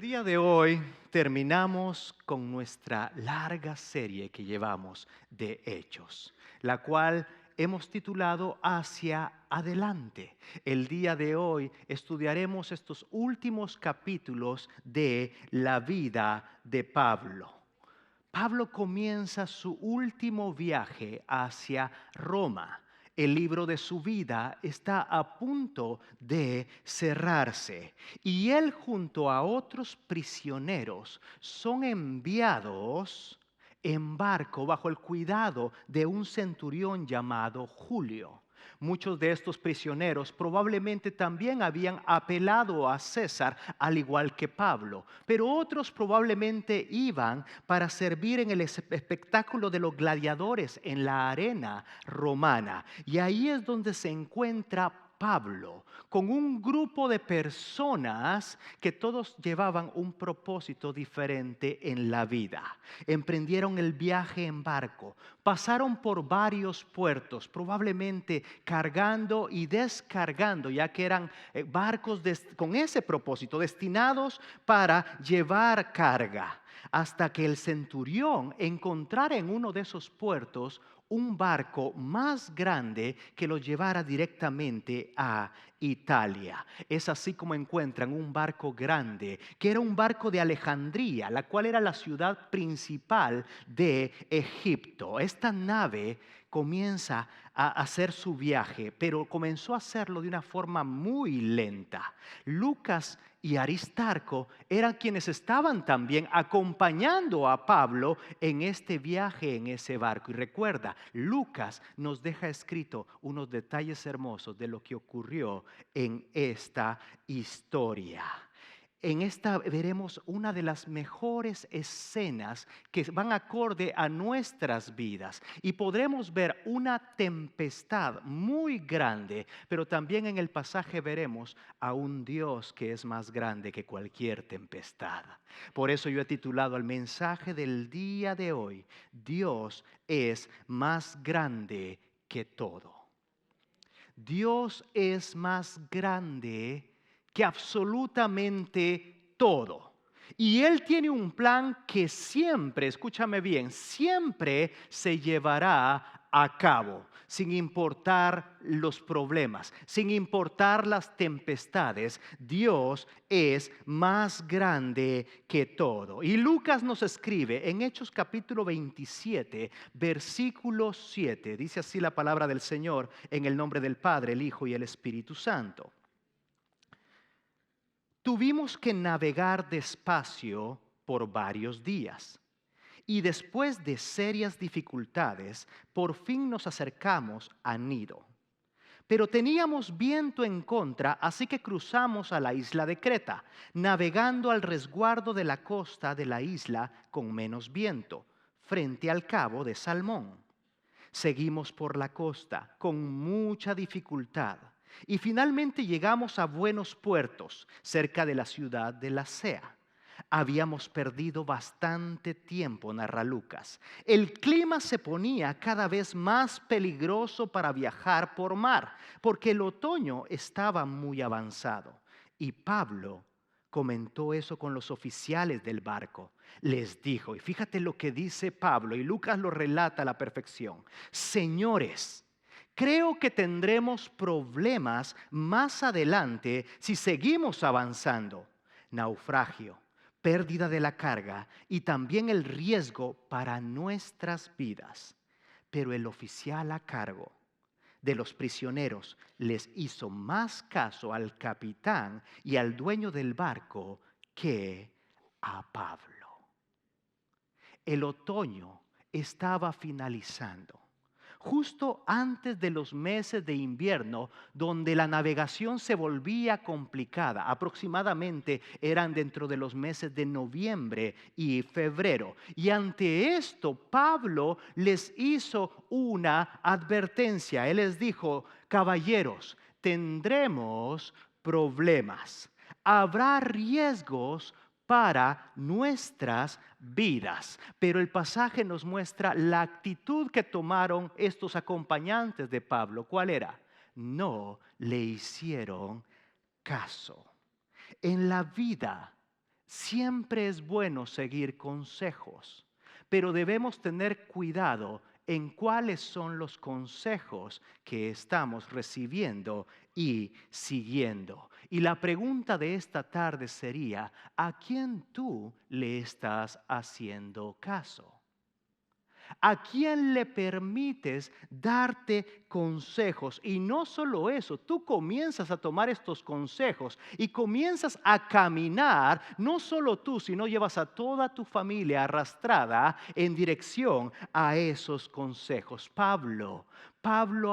día de hoy terminamos con nuestra larga serie que llevamos de Hechos, la cual hemos titulado Hacia Adelante. El día de hoy estudiaremos estos últimos capítulos de la vida de Pablo. Pablo comienza su último viaje hacia Roma. El libro de su vida está a punto de cerrarse y él junto a otros prisioneros son enviados en barco bajo el cuidado de un centurión llamado Julio. Muchos de estos prisioneros probablemente también habían apelado a César, al igual que Pablo, pero otros probablemente iban para servir en el espectáculo de los gladiadores en la arena romana. Y ahí es donde se encuentra Pablo, con un grupo de personas que todos llevaban un propósito diferente en la vida. Emprendieron el viaje en barco, pasaron por varios puertos, probablemente cargando y descargando, ya que eran barcos con ese propósito, destinados para llevar carga, hasta que el centurión encontrara en uno de esos puertos un barco más grande que lo llevara directamente a Italia. Es así como encuentran un barco grande, que era un barco de Alejandría, la cual era la ciudad principal de Egipto. Esta nave comienza a hacer su viaje, pero comenzó a hacerlo de una forma muy lenta. Lucas y Aristarco eran quienes estaban también acompañando a Pablo en este viaje en ese barco. Y recuerda, Lucas nos deja escrito unos detalles hermosos de lo que ocurrió en esta historia. En esta veremos una de las mejores escenas que van acorde a nuestras vidas y podremos ver una tempestad muy grande, pero también en el pasaje veremos a un Dios que es más grande que cualquier tempestad. Por eso yo he titulado al mensaje del día de hoy, Dios es más grande que todo. Dios es más grande que absolutamente todo. Y Él tiene un plan que siempre, escúchame bien, siempre se llevará a cabo, sin importar los problemas, sin importar las tempestades. Dios es más grande que todo. Y Lucas nos escribe en Hechos capítulo 27, versículo 7. Dice así la palabra del Señor, en el nombre del Padre, el Hijo y el Espíritu Santo. Tuvimos que navegar despacio por varios días y después de serias dificultades, por fin nos acercamos a Gnido. Pero teníamos viento en contra, así que cruzamos a la isla de Creta, navegando al resguardo de la costa de la isla con menos viento, frente al cabo de Salmón. Seguimos por la costa con mucha dificultad y finalmente llegamos a buenos puertos cerca de la ciudad de Lasea. Habíamos perdido bastante tiempo, narra Lucas. El clima se ponía cada vez más peligroso para viajar por mar, porque el otoño estaba muy avanzado. Y Pablo comentó eso con los oficiales del barco. Les dijo, y fíjate lo que dice Pablo, y Lucas lo relata a la perfección: señores, creo que tendremos problemas más adelante si seguimos avanzando. Naufragio, pérdida de la carga y también el riesgo para nuestras vidas. Pero el oficial a cargo de los prisioneros les hizo más caso al capitán y al dueño del barco que a Pablo. El otoño estaba finalizando, justo antes de los meses de invierno, donde la navegación se volvía complicada. Aproximadamente eran dentro de los meses de noviembre y febrero. Y ante esto, Pablo les hizo una advertencia. Él les dijo: caballeros, tendremos problemas. Habrá riesgos para nuestras vidas. Pero el pasaje nos muestra la actitud que tomaron estos acompañantes de Pablo. ¿Cuál era? No le hicieron caso. En la vida Siempre es bueno seguir consejos, pero debemos tener cuidado en cuáles son los consejos que estamos recibiendo y siguiendo. Y la pregunta de esta tarde sería, ¿a quién tú le estás haciendo caso? ¿A quién le permites darte consejos? Y no solo eso, tú comienzas a tomar estos consejos y comienzas a caminar, no solo tú, sino llevas a toda tu familia arrastrada en dirección a esos consejos. Pablo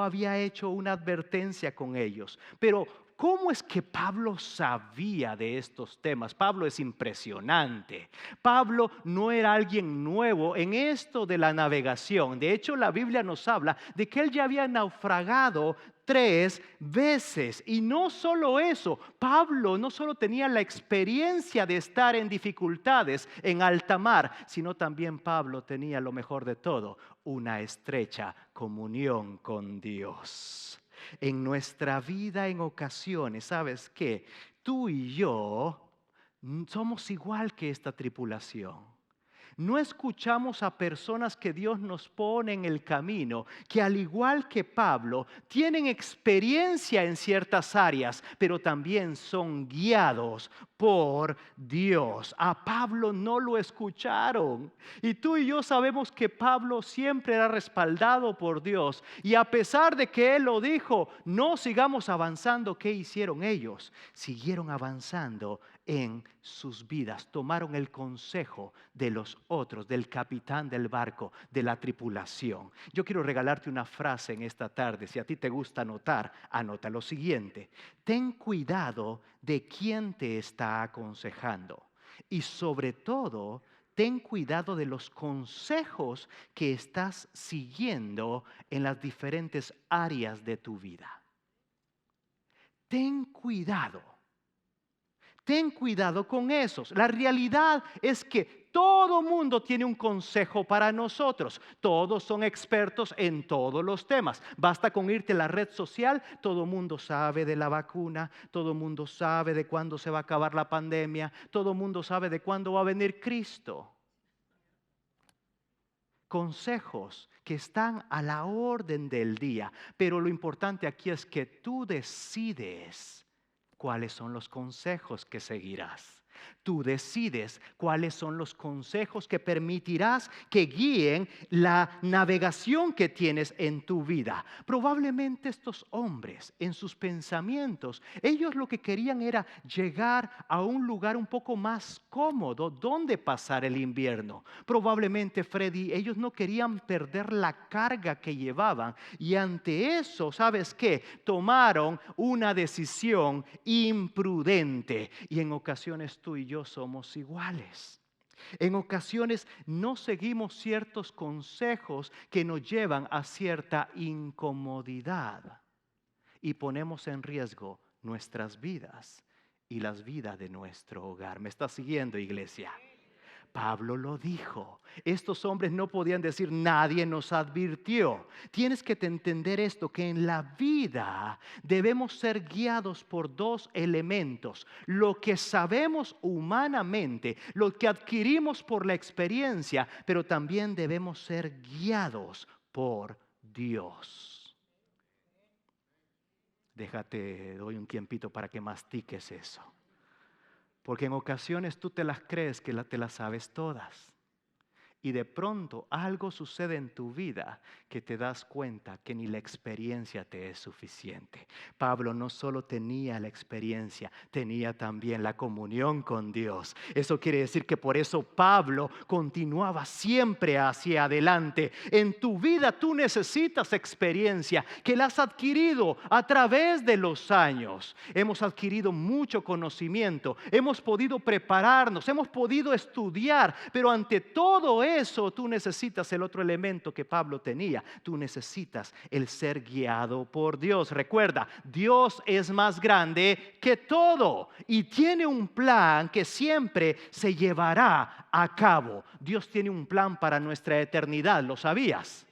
había hecho una advertencia con ellos, pero ¿cómo es que Pablo sabía de estos temas? Pablo es impresionante. Pablo no era alguien nuevo en esto de la navegación. De hecho, la Biblia nos habla de que él ya había naufragado 3 veces. Y no solo eso, Pablo no solo tenía la experiencia de estar en dificultades en alta mar, sino también Pablo tenía lo mejor de todo, una estrecha comunión con Dios. En nuestra vida en ocasiones, ¿sabes qué? Tú y yo somos igual que esta tripulación. No escuchamos a personas que Dios nos pone en el camino, que al igual que Pablo, tienen experiencia en ciertas áreas, pero también son guiados por Dios. A Pablo no lo escucharon. Y tú y yo sabemos que Pablo siempre era respaldado por Dios. Y a pesar de que él lo dijo, no sigamos avanzando, ¿qué hicieron ellos? Siguieron avanzando en sus vidas, tomaron el consejo de los otros, del capitán del barco, de la tripulación. Yo quiero regalarte una frase en esta tarde. Si a ti te gusta anotar, anota lo siguiente: ten cuidado de quién te está aconsejando y sobre todo ten cuidado de los consejos que estás siguiendo en las diferentes áreas de tu vida. Ten cuidado. Ten cuidado con esos. La realidad es que todo mundo tiene un consejo para nosotros. Todos son expertos en todos los temas. Basta con irte a la red social, todo mundo sabe de la vacuna, todo mundo sabe de cuándo se va a acabar la pandemia, todo mundo sabe de cuándo va a venir Cristo. Consejos que están a la orden del día, pero lo importante aquí es que tú decides cuáles son los consejos que seguirás. Tú decides cuáles son los consejos que permitirás que guíen la navegación que tienes en tu vida. Probablemente estos hombres, en sus pensamientos, ellos lo que querían era llegar a un lugar un poco más cómodo donde pasar el invierno. Probablemente, Freddy, ellos no querían perder la carga que llevaban y ante eso, ¿sabes qué? Tomaron una decisión imprudente y en ocasiones tú y yo somos iguales. En ocasiones no seguimos ciertos consejos que nos llevan a cierta incomodidad y ponemos en riesgo nuestras vidas y las vidas de nuestro hogar. ¿Me estás siguiendo, iglesia? Pablo lo dijo. Estos hombres no podían decir nadie nos advirtió. Tienes que entender esto, que en la vida debemos ser guiados por 2 elementos. Lo que sabemos humanamente, lo que adquirimos por la experiencia, pero también debemos ser guiados por Dios. Déjate, doy un tiempito para que mastiques eso. Porque en ocasiones tú te las crees que te las sabes todas. Y de pronto algo sucede en tu vida que te das cuenta que ni la experiencia te es suficiente. Pablo no solo tenía la experiencia, tenía también la comunión con Dios. Eso quiere decir que por eso Pablo continuaba siempre hacia adelante. En tu vida tú necesitas experiencia que la has adquirido a través de los años. Hemos adquirido mucho conocimiento, hemos podido prepararnos, hemos podido estudiar, pero ante todo eso tú necesitas el otro elemento que Pablo tenía. Tú necesitas el ser guiado por Dios. Recuerda, Dios es más grande que todo y tiene un plan que siempre se llevará a cabo. Dios tiene un plan para nuestra eternidad. ¿Lo sabías?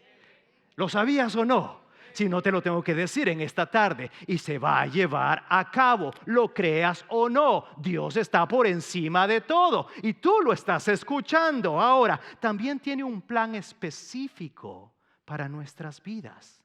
¿Lo sabías o no? Si no te lo tengo que decir en esta tarde, y se va a llevar a cabo, lo creas o no. Dios está por encima de todo y tú lo estás escuchando. Ahora, también tiene un plan específico para nuestras vidas.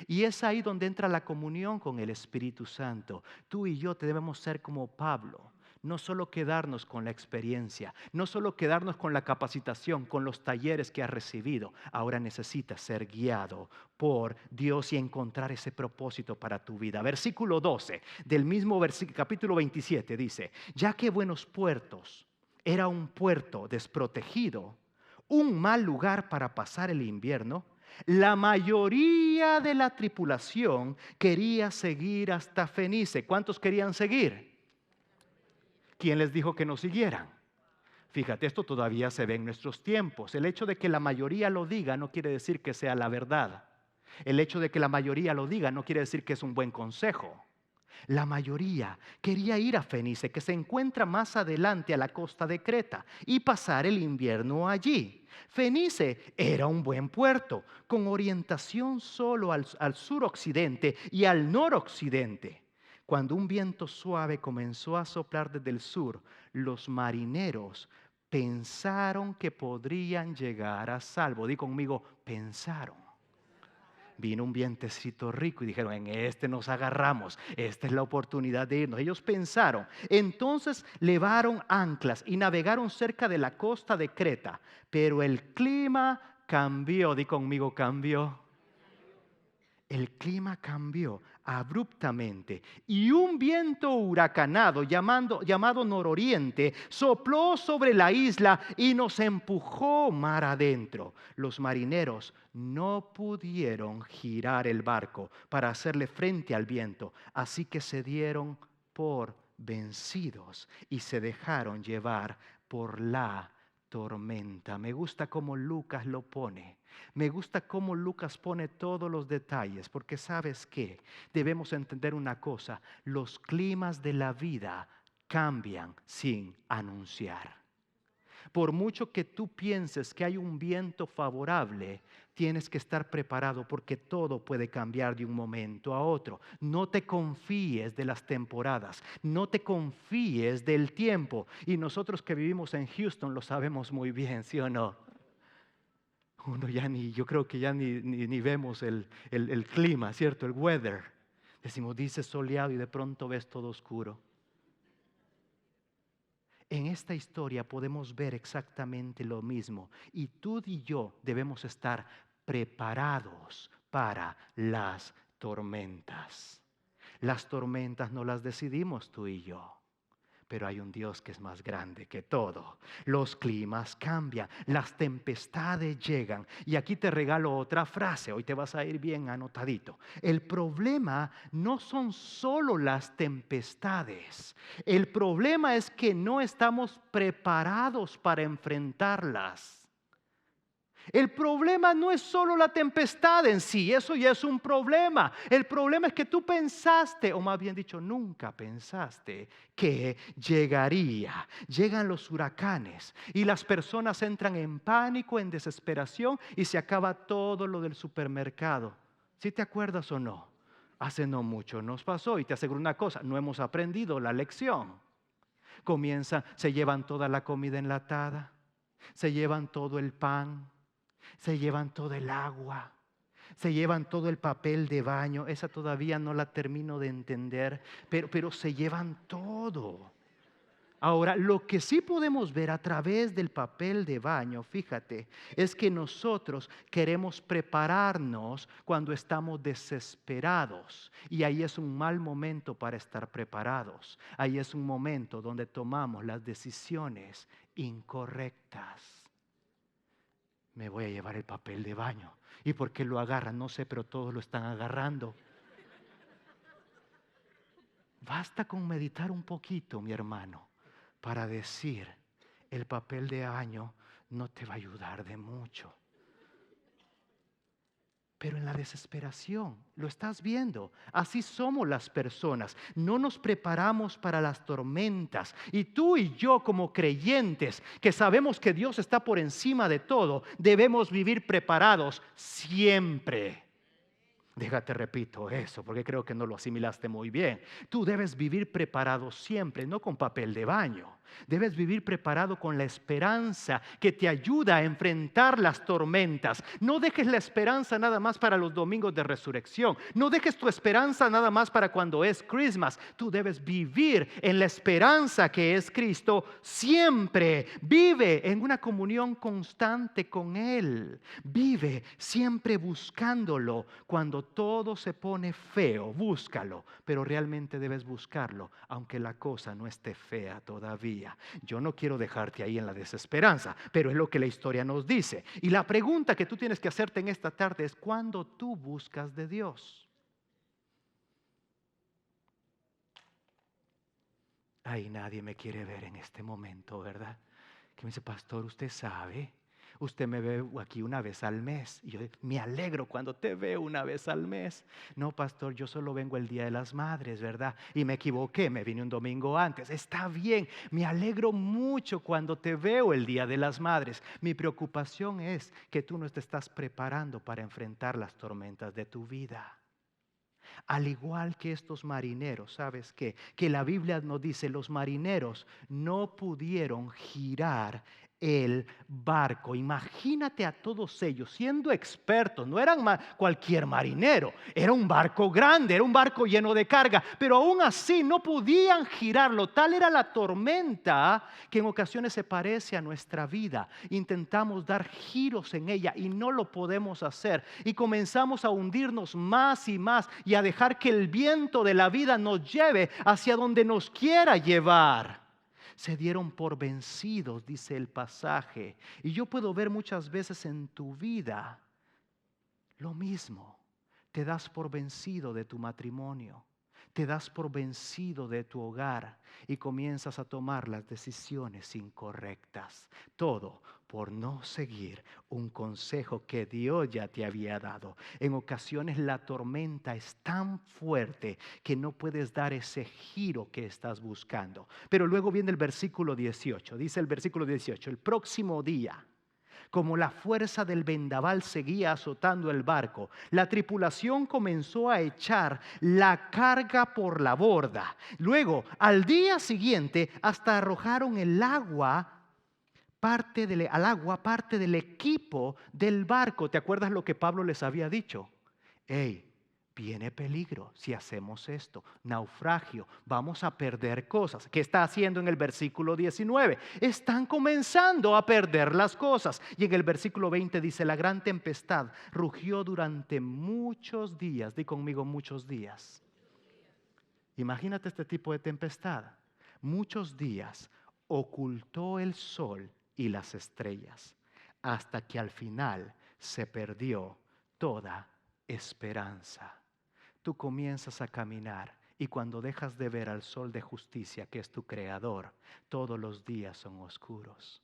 Y es ahí donde entra la comunión con el Espíritu Santo. Tú y yo debemos ser como Pablo. No solo quedarnos con la experiencia, no solo quedarnos con la capacitación, con los talleres que has recibido. Ahora necesitas ser guiado por Dios y encontrar ese propósito para tu vida. Versículo 12 del mismo capítulo 27 dice: ya que Buenos Puertos era un puerto desprotegido, un mal lugar para pasar el invierno, la mayoría de la tripulación quería seguir hasta Fenice. ¿Cuántos querían seguir? ¿Quién les dijo que no siguieran? Fíjate, esto todavía se ve en nuestros tiempos. El hecho de que la mayoría lo diga no quiere decir que sea la verdad. El hecho de que la mayoría lo diga no quiere decir que es un buen consejo. La mayoría quería ir a Fenice, que se encuentra más adelante a la costa de Creta, y pasar el invierno allí. Fenice era un buen puerto, con orientación solo al suroccidente y al noroccidente. Cuando un viento suave comenzó a soplar desde el sur, los marineros pensaron que podrían llegar a salvo. Di conmigo, pensaron. Vino un vientecito rico y dijeron: en este nos agarramos, esta es la oportunidad de irnos. Ellos pensaron, entonces levaron anclas y navegaron cerca de la costa de Creta, pero el clima cambió. Di conmigo, cambió. El clima cambió abruptamente y un viento huracanado llamado nororiente sopló sobre la isla y nos empujó mar adentro. Los marineros no pudieron girar el barco para hacerle frente al viento, así que se dieron por vencidos y se dejaron llevar por la tormenta. Me gusta cómo Lucas lo pone. Me gusta cómo Lucas pone todos los detalles, porque ¿sabes qué? Debemos entender una cosa: los climas de la vida cambian sin anunciar. Por mucho que tú pienses que hay un viento favorable, tienes que estar preparado, porque todo puede cambiar de un momento a otro. No te confíes de las temporadas, no te confíes del tiempo. Y nosotros que vivimos en Houston lo sabemos muy bien, ¿sí o no? Yo creo que ya ni vemos el clima, ¿cierto? El weather. Decimos, dice soleado y de pronto ves todo oscuro. En esta historia podemos ver exactamente lo mismo. Y tú y yo debemos estar preparados para las tormentas. Las tormentas no las decidimos tú y yo. Pero hay un Dios que es más grande que todo. Los climas cambian, las tempestades llegan. Y aquí te regalo otra frase, hoy te vas a ir bien anotadito. El problema no son solo las tempestades. El problema es que no estamos preparados para enfrentarlas. El problema no es solo la tempestad en sí, eso ya es un problema. El problema es que tú pensaste, o más bien dicho, nunca pensaste que llegaría. Llegan los huracanes y las personas entran en pánico, en desesperación, y se acaba todo lo del supermercado. ¿Sí te acuerdas o no? Hace no mucho nos pasó, y te aseguro una cosa: no hemos aprendido la lección. Se llevan toda la comida enlatada, se llevan todo el pan, se llevan todo el agua, se llevan todo el papel de baño. Esa todavía no la termino de entender, pero se llevan todo. Ahora, lo que sí podemos ver a través del papel de baño, fíjate, es que nosotros queremos prepararnos cuando estamos desesperados. Y ahí es un mal momento para estar preparados. Ahí es un momento donde tomamos las decisiones incorrectas. Me voy a llevar el papel de baño. ¿Y por qué lo agarran? No sé, pero todos lo están agarrando. Basta con meditar un poquito, mi hermano, para decir: el papel de baño no te va a ayudar de mucho. Pero en la desesperación, lo estás viendo, así somos las personas. No nos preparamos para las tormentas. Y tú y yo, como creyentes que sabemos que Dios está por encima de todo, debemos vivir preparados siempre. Déjate, repito eso, porque creo que no lo asimilaste muy bien. Tú debes vivir preparado siempre, no con papel de baño. Debes vivir preparado con la esperanza que te ayuda a enfrentar las tormentas. No dejes la esperanza nada más para los domingos de resurrección. No dejes tu esperanza nada más para cuando es Christmas. Tú debes vivir en la esperanza que es Cristo siempre. Vive en una comunión constante con Él. Vive siempre buscándolo. Cuando todo se pone feo, búscalo. Pero realmente debes buscarlo, aunque la cosa no esté fea todavía. Yo no quiero dejarte ahí en la desesperanza, pero es lo que la historia nos dice. Y la pregunta que tú tienes que hacerte en esta tarde es: ¿cuándo tú buscas de Dios? Ay, nadie me quiere ver en este momento, ¿verdad? Que me dice: pastor, usted sabe, usted me ve aquí una vez al mes. Y yo me alegro cuando te veo una vez al mes. No, pastor, yo solo vengo el Día de las Madres, ¿verdad? Y me equivoqué, me vine un domingo antes. Está bien, me alegro mucho cuando te veo el Día de las Madres. Mi preocupación es que tú no te estás preparando para enfrentar las tormentas de tu vida. Al igual que estos marineros, ¿sabes qué? Que la Biblia nos dice: los marineros no pudieron girar el barco. Imagínate a todos ellos siendo expertos. No eran cualquier marinero, era un barco grande, era un barco lleno de carga, pero aún así no podían girarlo. Tal era la tormenta que en ocasiones se parece a nuestra vida. Intentamos dar giros en ella y no lo podemos hacer, y comenzamos a hundirnos más y más y a dejar que el viento de la vida nos lleve hacia donde nos quiera llevar. Se dieron por vencidos, dice el pasaje. Y yo puedo ver muchas veces en tu vida lo mismo. Te das por vencido de tu matrimonio, te das por vencido de tu hogar y comienzas a tomar las decisiones incorrectas. Todo por no seguir un consejo que Dios ya te había dado. En ocasiones la tormenta es tan fuerte que no puedes dar ese giro que estás buscando. Pero luego viene el versículo 18. Dice el versículo 18: el próximo día, como la fuerza del vendaval seguía azotando el barco, la tripulación comenzó a echar la carga por la borda. Luego, al día siguiente, hasta arrojaron al agua parte del equipo del barco. ¿Te acuerdas lo que Pablo les había dicho? Hey, viene peligro si hacemos esto, naufragio, vamos a perder cosas. ¿Qué está haciendo en el versículo 19? Están comenzando a perder las cosas. Y en el versículo 20 dice: la gran tempestad rugió durante muchos días. Di conmigo: muchos días. Imagínate este tipo de tempestad. Muchos días ocultó el sol y las estrellas, hasta que al final se perdió toda esperanza. Tú comienzas a caminar, y cuando dejas de ver al sol de justicia, que es tu creador, todos los días son oscuros.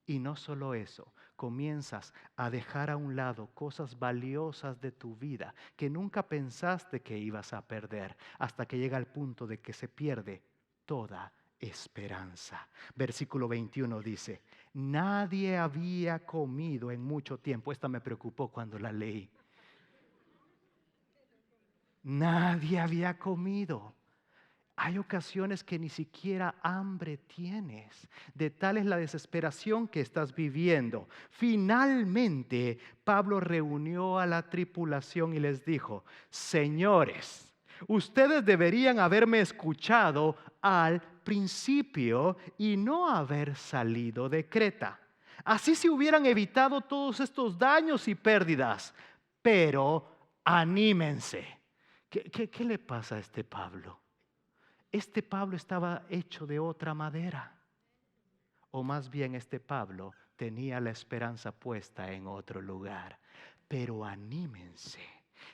Y no solo eso, comienzas a dejar a un lado cosas valiosas de tu vida que nunca pensaste que ibas a perder, hasta que llega el punto de que se pierde toda esperanza. Versículo 21 dice: nadie había comido en mucho tiempo. Esta me preocupó cuando la leí. Nadie había comido. Hay ocasiones que ni siquiera hambre tienes. De tal es la desesperación que estás viviendo. Finalmente, Pablo reunió a la tripulación y les dijo: señores, ustedes deberían haberme escuchado al principio y no haber salido de Creta. Así se hubieran evitado todos estos daños y pérdidas. Pero anímense. ¿Qué le pasa a este Pablo? Este Pablo estaba hecho de otra madera. O más bien, este Pablo tenía la esperanza puesta en otro lugar. Pero anímense.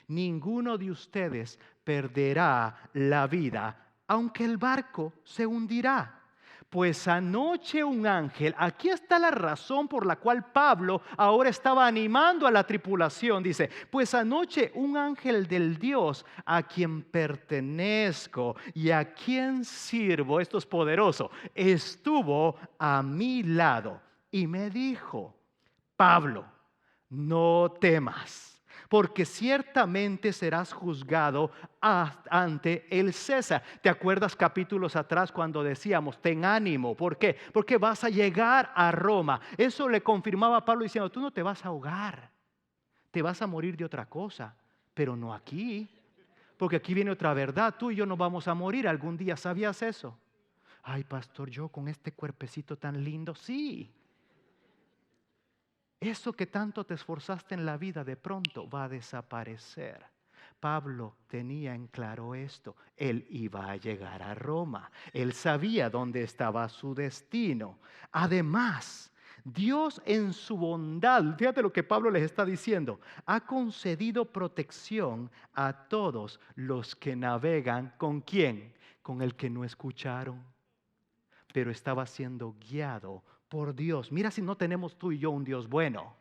Ninguno de ustedes perderá la vida, aunque el barco se hundirá. Pues anoche un ángel, aquí está la razón por la cual Pablo ahora estaba animando a la tripulación. Dice: pues anoche un ángel del Dios a quien pertenezco y a quien sirvo, esto es poderoso, estuvo a mi lado y me dijo: Pablo, no temas, porque ciertamente serás juzgado ante el César. ¿Te acuerdas capítulos atrás cuando decíamos, ten ánimo? ¿Por qué? Porque vas a llegar a Roma. Eso le confirmaba a Pablo diciendo, tú no te vas a ahogar, te vas a morir de otra cosa, pero no aquí. Porque aquí viene otra verdad, tú y yo no vamos a morir algún día, ¿sabías eso? Ay, pastor, yo con este cuerpecito tan lindo, sí. Eso que tanto te esforzaste en la vida de pronto va a desaparecer. Pablo tenía en claro esto. Él iba a llegar a Roma. Él sabía dónde estaba su destino. Además, Dios en su bondad, fíjate lo que Pablo les está diciendo, ha concedido protección a todos los que navegan. ¿Con quién? Con el que no escucharon, pero estaba siendo guiado por Dios. Mira si no tenemos tú y yo un Dios bueno,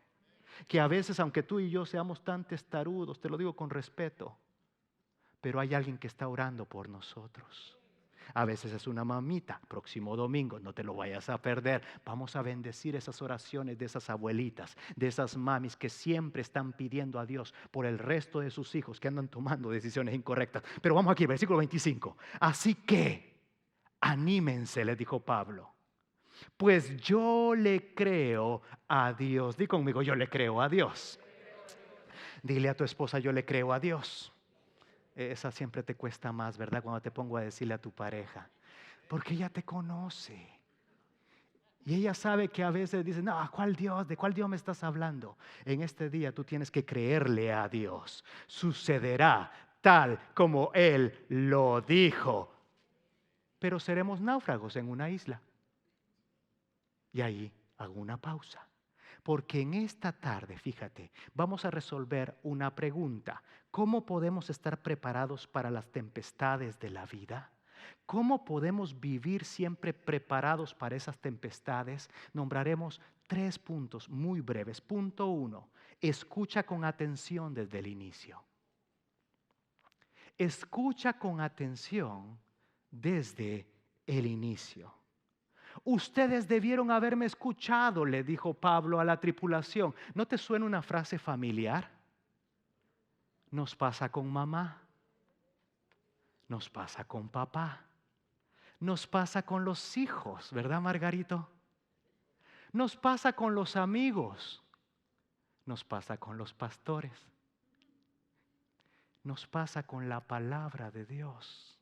que a veces aunque tú y yo seamos tan testarudos, te lo digo con respeto, pero hay alguien que está orando por nosotros. A veces es una mamita. Próximo domingo, no te lo vayas a perder. Vamos a bendecir esas oraciones de esas abuelitas, de esas mamis que siempre están pidiendo a Dios por el resto de sus hijos que andan tomando decisiones incorrectas. Pero vamos aquí, versículo 25. Así que anímense, le dijo Pablo, pues yo le creo a Dios. Di conmigo, yo le creo a Dios. Dile a tu esposa, yo le creo a Dios. Esa siempre te cuesta más, ¿verdad? Cuando te pongo a decirle a tu pareja, porque ella te conoce. Y ella sabe que a veces dicen, no, ¿cuál Dios? ¿De cuál Dios me estás hablando? En este día tú tienes que creerle a Dios. Sucederá tal como Él lo dijo. Pero seremos náufragos en una isla. Y ahí hago una pausa. Porque en esta tarde, fíjate, vamos a resolver una pregunta. ¿Cómo podemos estar preparados para las tempestades de la vida? ¿Cómo podemos vivir siempre preparados para esas tempestades? Nombraremos 3 puntos muy breves. Punto 1, escucha con atención desde el inicio. Escucha con atención desde el inicio. Ustedes debieron haberme escuchado, le dijo Pablo a la tripulación. ¿No te suena una frase familiar? Nos pasa con mamá, nos pasa con papá, nos pasa con los hijos, ¿verdad, Margarito? Nos pasa con los amigos, nos pasa con los pastores, nos pasa con la palabra de Dios,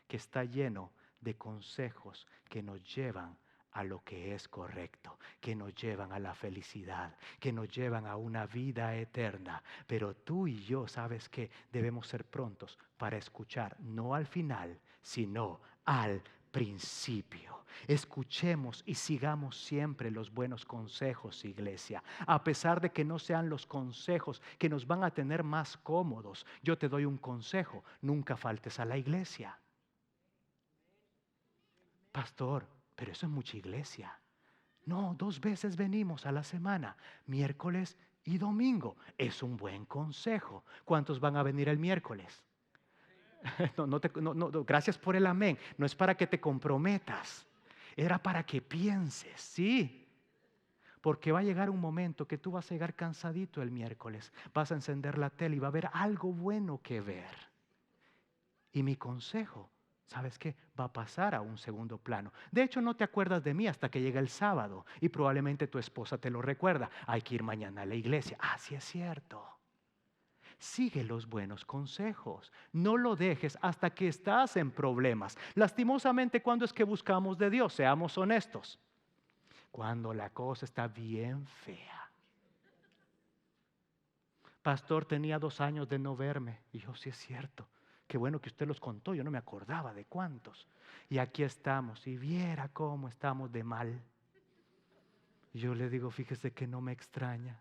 que está lleno de consejos que nos llevan a lo que es correcto, que nos llevan a la felicidad, que nos llevan a una vida eterna. Pero tú y yo, ¿sabes qué? Debemos ser prontos para escuchar, no al final, sino al principio. Escuchemos y sigamos siempre los buenos consejos, iglesia. A pesar de que no sean los consejos que nos van a tener más cómodos, yo te doy un consejo: nunca faltes a la iglesia. Pastor, pero eso es mucha iglesia. No, 2 veces venimos a la semana, miércoles y domingo. Es un buen consejo. ¿Cuántos van a venir el miércoles? Gracias por el amén. No es para que te comprometas, era para que pienses, sí. Porque va a llegar un momento que tú vas a llegar cansadito el miércoles. Vas a encender la tele y va a haber algo bueno que ver. Y mi consejo, ¿sabes qué? Va a pasar a un segundo plano. De hecho, no te acuerdas de mí hasta que llega el sábado y probablemente tu esposa te lo recuerda. Hay que ir mañana a la iglesia. Ah, sí es cierto. Sigue los buenos consejos. No lo dejes hasta que estás en problemas. Lastimosamente, ¿cuándo es que buscamos de Dios? Seamos honestos. Cuando la cosa está bien fea. Pastor, tenía 2 años de no verme. Y yo, sí es cierto. Qué bueno que usted los contó, yo no me acordaba de cuántos. Y aquí estamos, y viera cómo estamos de mal. Y yo le digo, fíjese que no me extraña.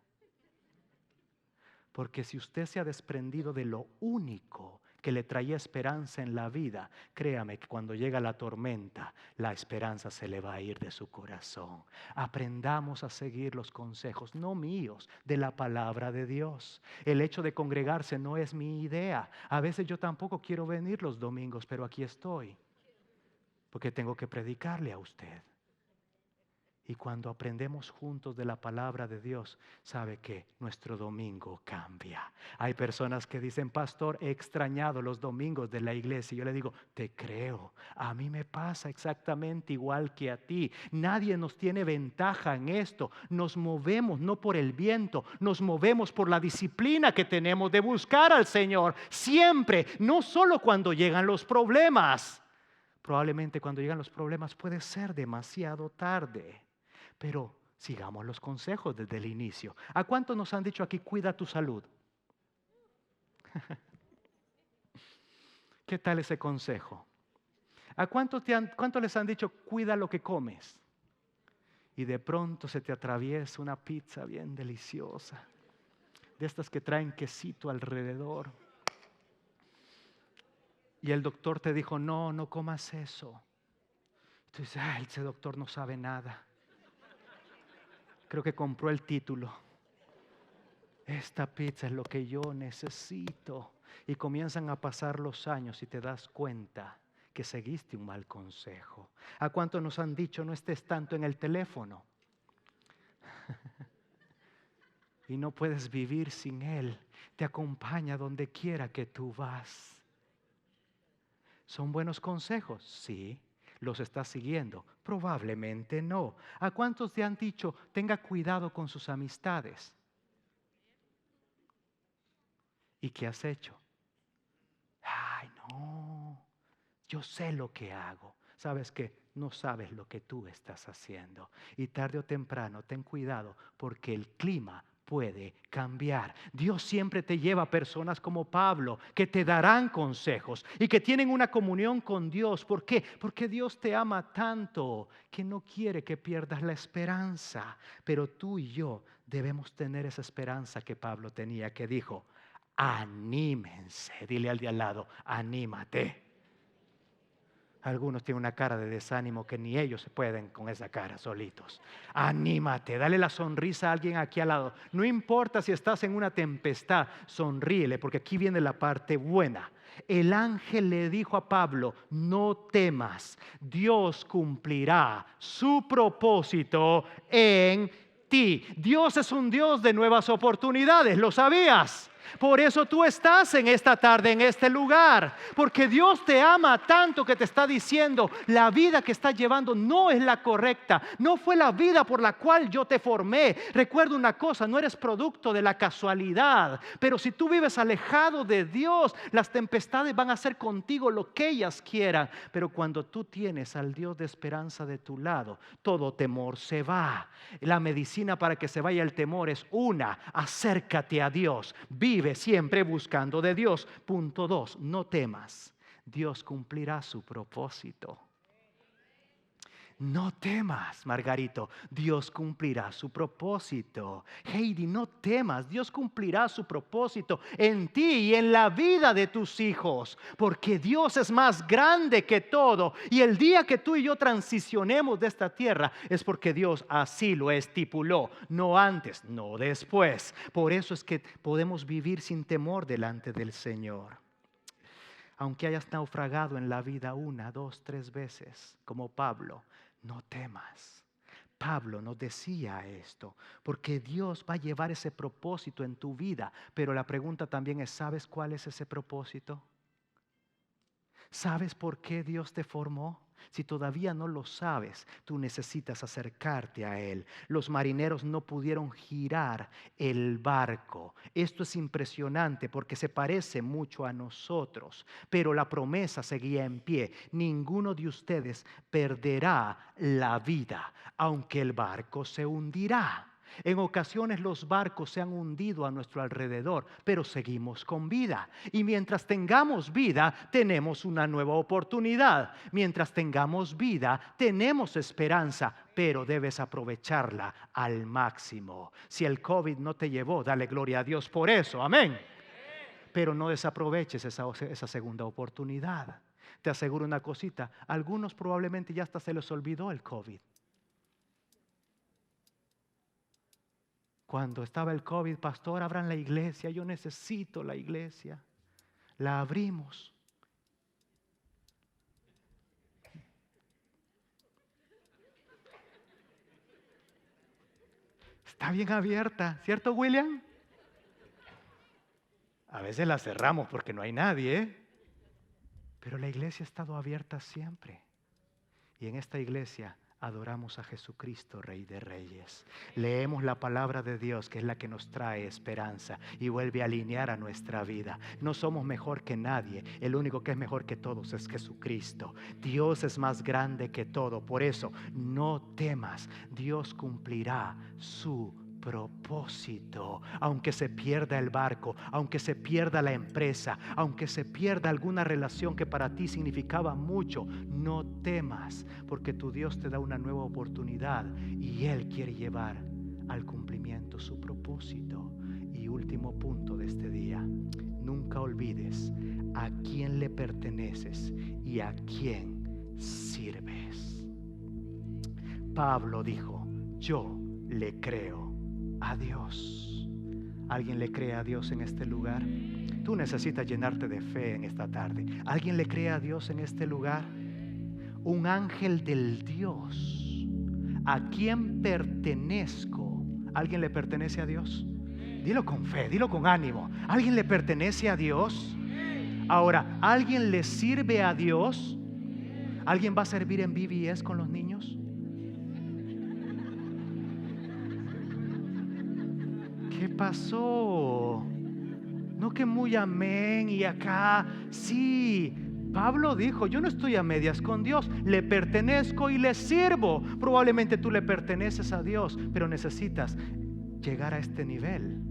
Porque si usted se ha desprendido de lo único que le traía esperanza en la vida, créame que cuando llega la tormenta, la esperanza se le va a ir de su corazón. Aprendamos a seguir los consejos, no míos, de la palabra de Dios. El hecho de congregarse no es mi idea. A veces yo tampoco quiero venir los domingos, pero aquí estoy, porque tengo que predicarle a usted. Y cuando aprendemos juntos de la palabra de Dios, sabe que nuestro domingo cambia. Hay personas que dicen, pastor, he extrañado los domingos de la iglesia. Y yo le digo, te creo, a mí me pasa exactamente igual que a ti. Nadie nos tiene ventaja en esto. Nos movemos no por el viento, nos movemos por la disciplina que tenemos de buscar al Señor. Siempre, no solo cuando llegan los problemas. Probablemente cuando llegan los problemas puede ser demasiado tarde. Pero sigamos los consejos desde el inicio. ¿A cuántos nos han dicho aquí, cuida tu salud? ¿Qué tal ese consejo? ¿A cuántos les han dicho, cuida lo que comes? Y de pronto se te atraviesa una pizza bien deliciosa, de estas que traen quesito alrededor. Y el doctor te dijo, no, no comas eso. Y tú dices, ese doctor no sabe nada. Creo que compró el título. Esta pizza es lo que yo necesito. Y comienzan a pasar los años y te das cuenta que seguiste un mal consejo. ¿A cuántos nos han dicho no estés tanto en el teléfono? Y no puedes vivir sin él. Te acompaña donde quiera que tú vas. ¿Son buenos consejos? Sí. ¿Los estás siguiendo? Probablemente no. ¿A cuántos te han dicho tenga cuidado con sus amistades? ¿Y qué has hecho? Ay, no, yo sé lo que hago. ¿Sabes qué? No sabes lo que tú estás haciendo. Y tarde o temprano, ten cuidado porque el clima puede cambiar. Dios siempre te lleva a personas como Pablo que te darán consejos y que tienen una comunión con Dios. ¿Por qué? Porque Dios te ama tanto que no quiere que pierdas la esperanza. Pero tú y yo debemos tener esa esperanza que Pablo tenía, que dijo, anímense. Dile al de al lado, anímate. Algunos tienen una cara de desánimo que ni ellos se pueden con esa cara solitos. Anímate, dale la sonrisa a alguien aquí al lado. No importa si estás en una tempestad, sonríele, porque aquí viene la parte buena. El ángel le dijo a Pablo, no temas, Dios cumplirá su propósito en ti. Dios es un Dios de nuevas oportunidades, ¿lo sabías? Por eso tú estás en esta tarde, en este lugar, porque Dios te ama tanto que te está diciendo, la vida que estás llevando no es la correcta, no fue la vida por la cual yo te formé. Recuerda una cosa, no eres producto de la casualidad, pero si tú vives alejado de Dios, las tempestades van a hacer contigo lo que ellas quieran, pero cuando tú tienes al Dios de esperanza de tu lado, todo temor se va. La medicina para que se vaya el temor es una, acércate a Dios, vive siempre buscando de Dios. Punto 2, no temas, Dios cumplirá su propósito. No temas, Margarito, Dios cumplirá su propósito. Heidi, no temas, Dios cumplirá su propósito en ti y en la vida de tus hijos, porque Dios es más grande que todo. Y el día que tú y yo transicionemos de esta tierra es porque Dios así lo estipuló, no antes, no después. Por eso es que podemos vivir sin temor delante del Señor. Aunque hayas naufragado en la vida 1, 2, 3 veces, como Pablo, no temas. Pablo nos decía esto, porque Dios va a llevar ese propósito en tu vida. Pero la pregunta también es, ¿sabes cuál es ese propósito? ¿Sabes por qué Dios te formó? Si todavía no lo sabes, tú necesitas acercarte a Él. Los marineros no pudieron girar el barco. Esto es impresionante porque se parece mucho a nosotros, pero la promesa seguía en pie. Ninguno de ustedes perderá la vida, aunque el barco se hundirá. En ocasiones los barcos se han hundido a nuestro alrededor, pero seguimos con vida. Y mientras tengamos vida, tenemos una nueva oportunidad. Mientras tengamos vida, tenemos esperanza, pero debes aprovecharla al máximo. Si el COVID no te llevó, dale gloria a Dios por eso. Amén. Pero no desaproveches esa segunda oportunidad. Te aseguro una cosita, a algunos probablemente ya hasta se les olvidó el COVID. Cuando estaba el COVID, pastor, abran la iglesia, yo necesito la iglesia. La abrimos. está bien abierta, ¿cierto, William? A veces la cerramos porque no hay nadie, ¿eh? Pero la iglesia ha estado abierta siempre. Y en esta iglesia adoramos a Jesucristo, Rey de Reyes. Leemos la palabra de Dios, que es la que nos trae esperanza y vuelve a alinear a nuestra vida. No somos mejor que nadie. El único que es mejor que todos es Jesucristo. Dios es más grande que todo. Por eso, no temas. Dios cumplirá su propósito. Aunque se pierda el barco, aunque se pierda la empresa, aunque se pierda alguna relación que para ti significaba mucho, no temas, porque tu Dios te da una nueva oportunidad y Él quiere llevar al cumplimiento su propósito. Y último punto de este día: nunca olvides a quién le perteneces y a quién sirves. Pablo dijo: yo le creo a Dios. ¿Alguien le cree a Dios en este lugar? Tú necesitas llenarte de fe en esta tarde. ¿Alguien le cree a Dios en este lugar? Un ángel del Dios. ¿A quién pertenezco? ¿Alguien le pertenece a Dios? Dilo con fe, dilo con ánimo. ¿Alguien le pertenece a Dios? Ahora, ¿alguien le sirve a Dios? ¿Alguien va a servir en VBS con los niños? ¿Qué pasó? No que muy amén y acá. Sí, Pablo dijo: yo no estoy a medias con Dios, le pertenezco y le sirvo. Probablemente tú le perteneces a Dios, pero necesitas llegar a este nivel.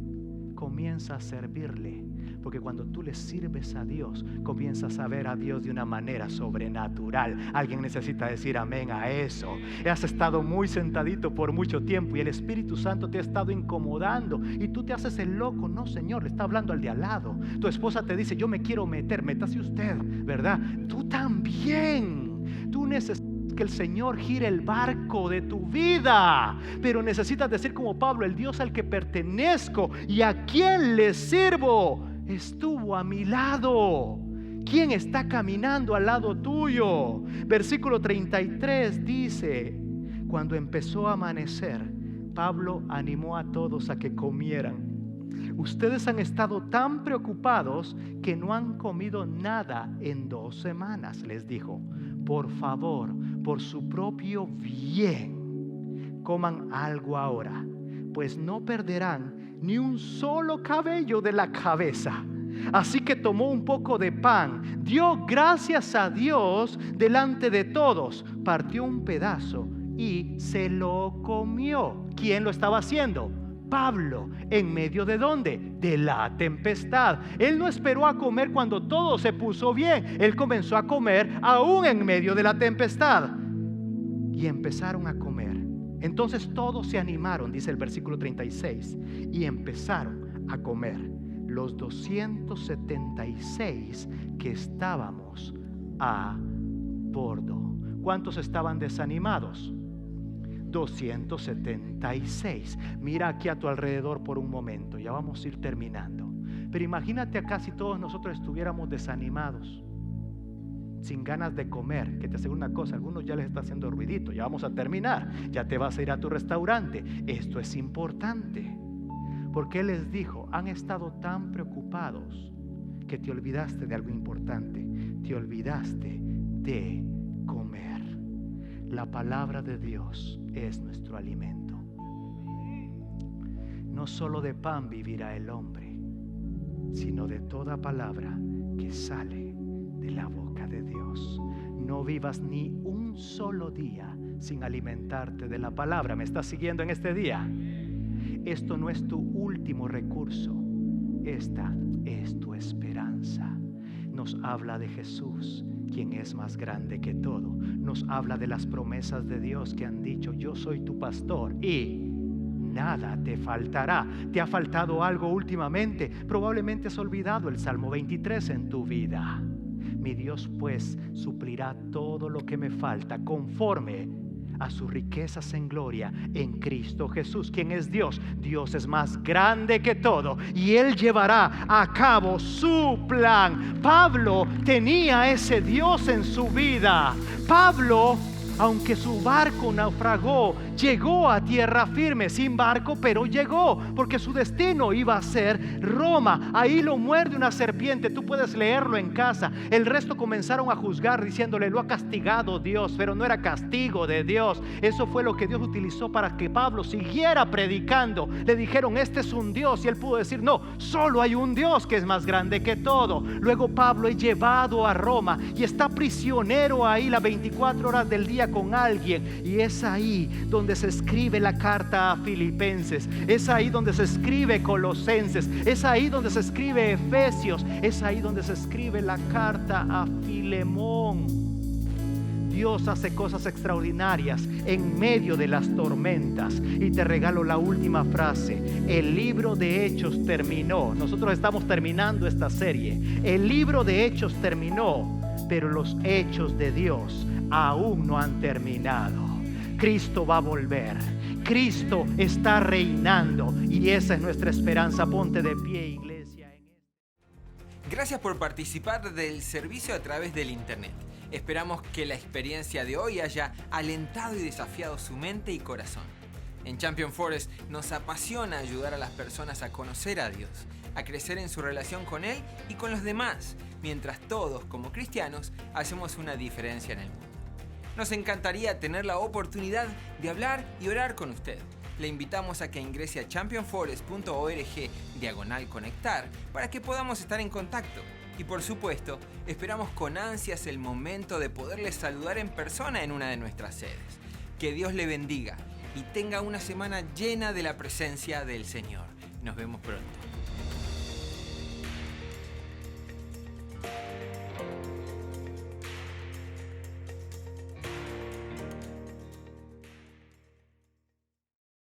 Comienza a servirle, porque cuando tú le sirves a Dios, comienzas a ver a Dios de una manera sobrenatural. Alguien necesita decir amén a eso. Has estado muy sentadito por mucho tiempo y el Espíritu Santo te ha estado incomodando y tú te haces el loco. No, Señor, le está hablando al de al lado. Tu esposa te dice: yo me quiero meter, métase usted, ¿verdad? Tú también. Tú necesitas que el Señor gire el barco de tu vida, pero necesitas decir como Pablo: el Dios al que pertenezco y a quien le sirvo estuvo a mi lado. ¿Quién está caminando al lado tuyo? Versículo 33 dice: cuando empezó a amanecer, Pablo animó a todos a que comieran. Ustedes han estado tan preocupados que no han comido nada en 2 semanas, les dijo. Por favor, por su propio bien, coman algo ahora, pues no perderán ni un solo cabello de la cabeza. Así que tomó un poco de pan, dio gracias a Dios delante de todos, partió un pedazo y se lo comió. ¿Quién lo estaba haciendo? Pablo. ¿En medio de dónde? De la tempestad. Él no esperó a comer cuando todo se puso bien. Él comenzó a comer aún en medio de la tempestad. Y empezaron a comer. Entonces todos se animaron, dice el versículo 36, y empezaron a comer. Los 276 que estábamos a bordo. ¿Cuántos estaban desanimados? 276. Mira aquí a tu alrededor por un momento, ya vamos a ir terminando. Pero imagínate acá si todos nosotros estuviéramos desanimados, sin ganas de comer. Que te aseguro una cosa: algunos ya les está haciendo ruidito. Ya vamos a terminar, ya te vas a ir a tu restaurante. Esto es importante, porque Él les dijo: han estado tan preocupados que te olvidaste de algo importante. Te olvidaste de comer. La palabra de Dios es nuestro alimento. No solo de pan vivirá el hombre, sino de toda palabra que sale de la boca de Dios. No vivas ni un solo día sin alimentarte de la palabra. ¿Me estás siguiendo en este día? Esto no es tu último recurso, esta es tu esperanza. Nos habla de Jesús, quien es más grande que todo. Nos habla de las promesas de Dios que han dicho: yo soy tu pastor y nada te faltará. ¿Te ha faltado algo últimamente? Probablemente has olvidado el Salmo 23 en tu vida. Mi Dios pues suplirá todo lo que me falta conforme a sus riquezas en gloria en Cristo Jesús. ¿Quién es Dios? Dios es más grande que todo y Él llevará a cabo su plan. Pablo tenía ese Dios en su vida. Pablo, aunque su barco naufragó llegó a tierra firme, sin barco, pero llegó, porque su destino iba a ser Roma. Ahí lo muerde una serpiente, tú puedes leerlo en casa. El resto comenzaron a juzgar diciéndole: lo ha castigado Dios, pero no era castigo de Dios. Eso fue lo que Dios utilizó para que Pablo siguiera predicando. Le dijeron: este es un Dios, y él pudo decir: no, solo hay un Dios que es más grande que todo. Luego Pablo es llevado a Roma y está prisionero ahí las 24 horas del día con alguien, y es ahí donde se escribe la carta a Filipenses, es ahí donde se escribe Colosenses, es ahí donde se escribe Efesios, es ahí donde se escribe la carta a Filemón. Dios hace cosas extraordinarias en medio de las tormentas. Y te regalo la última frase: el libro de Hechos terminó. Nosotros estamos terminando esta serie. El libro de Hechos terminó, pero los hechos de Dios aún no han terminado. Cristo va a volver. Cristo está reinando, y esa es nuestra esperanza. Ponte de pie, iglesia. Gracias por participar del servicio a través del internet. Esperamos que la experiencia de hoy haya alentado y desafiado su mente y corazón. En Champion Forest nos apasiona ayudar a las personas a conocer a Dios, a crecer en su relación con Él y con los demás, mientras todos, como cristianos, hacemos una diferencia en el mundo. Nos encantaría tener la oportunidad de hablar y orar con usted. Le invitamos a que ingrese a championforest.org/conectar para que podamos estar en contacto. Y por supuesto, esperamos con ansias el momento de poderles saludar en persona en una de nuestras sedes. Que Dios le bendiga y tenga una semana llena de la presencia del Señor. Nos vemos pronto.